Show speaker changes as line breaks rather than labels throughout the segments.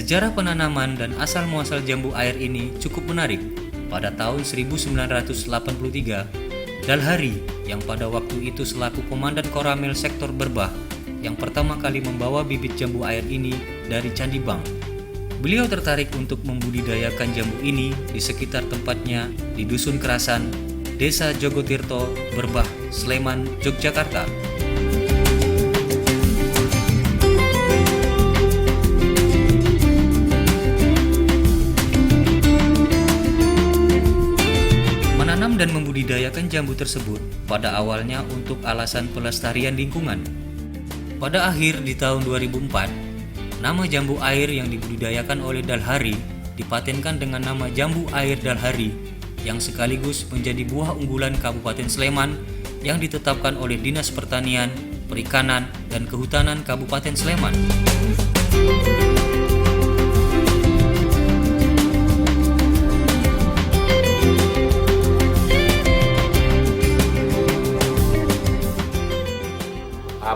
Sejarah penanaman dan asal-muasal jambu air ini cukup menarik. Pada tahun 1983, Dalhari yang pada waktu itu selaku Komandan Koramil Sektor Berbah yang pertama kali membawa bibit jambu air ini dari Candi Bang. Beliau tertarik untuk membudidayakan jambu ini di sekitar tempatnya di Dusun Kerasan, Desa Jogotirto, Berbah, Sleman, Yogyakarta. Menanam dan membudidayakan jambu tersebut pada awalnya untuk alasan pelestarian lingkungan. Pada akhir di tahun 2004, nama jambu air yang dibudidayakan oleh Dalhari dipatenkan dengan nama Jambu Air Dalhari yang sekaligus menjadi buah unggulan Kabupaten Sleman yang ditetapkan oleh Dinas Pertanian, Perikanan, dan Kehutanan Kabupaten Sleman.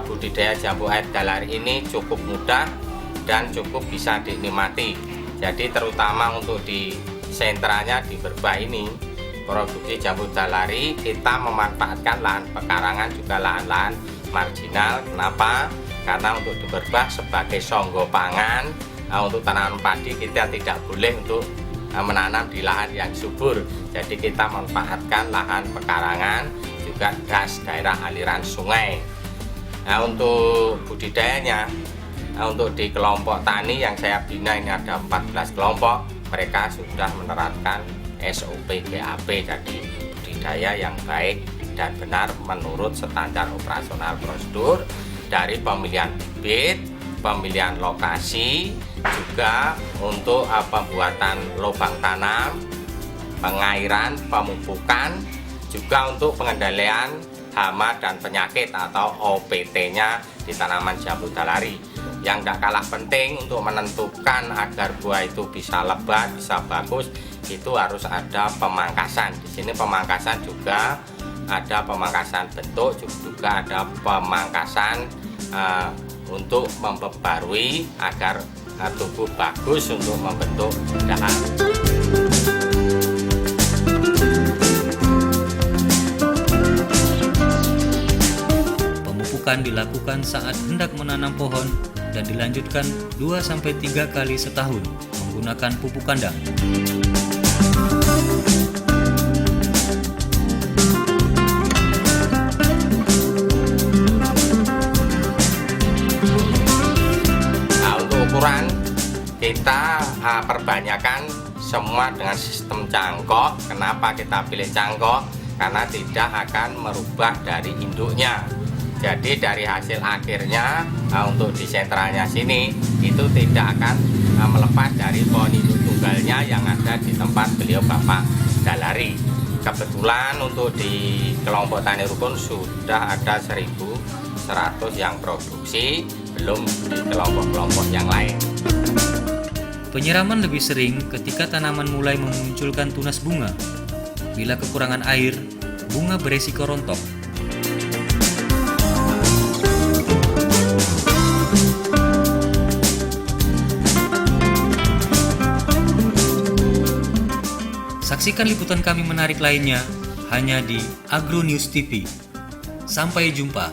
Budidaya jambu air Dalhari ini cukup mudah dan cukup bisa dinikmati. Jadi terutama untuk di sentranya di Berbah ini, produksi jambu Dalhari kita memanfaatkan lahan pekarangan juga lahan-lahan marginal. Kenapa? Karena untuk di Berbah sebagai songgo pangan, untuk tanaman padi kita tidak boleh untuk menanam di lahan yang subur. Jadi kita memanfaatkan lahan pekarangan juga gas daerah aliran sungai. Untuk budidayanya, untuk di kelompok tani yang saya bina ini ada 14 kelompok, mereka sudah menerapkan SOP GAP, jadi budidaya yang baik dan benar menurut standar operasional prosedur dari pemilihan bibit, pemilihan lokasi, juga untuk pembuatan lubang tanam, pengairan, pemupukan, juga untuk pengendalian hama dan penyakit atau OPT-nya di tanaman jambu Dalhari. Yang tidak kalah penting untuk menentukan agar buah itu bisa lebat, bisa bagus, itu harus ada pemangkasan. Di sini pemangkasan juga ada pemangkasan bentuk, juga ada pemangkasan untuk memperbarui agar tubuh bagus untuk membentuk dahan.
Pemupukan dilakukan saat hendak menanam pohon dan dilanjutkan 2-3 kali setahun menggunakan pupuk kandang.
Nah, untuk ukuran kita perbanyakan semua dengan sistem cangkok. Kenapa kita pilih cangkok? Karena tidak akan merubah dari induknya. Jadi dari hasil akhirnya untuk di sentranya sini itu tidak akan melepas dari pohon induk tunggalnya yang ada di tempat beliau Bapak Dalhari. Kebetulan untuk di kelompok tani rukun sudah ada 1.100 yang produksi, belum di kelompok-kelompok yang lain.
Penyiraman lebih sering ketika tanaman mulai memunculkan tunas bunga. Bila kekurangan air, bunga beresiko rontok. Saksikan liputan kami menarik lainnya hanya di Agro News TV. Sampai jumpa.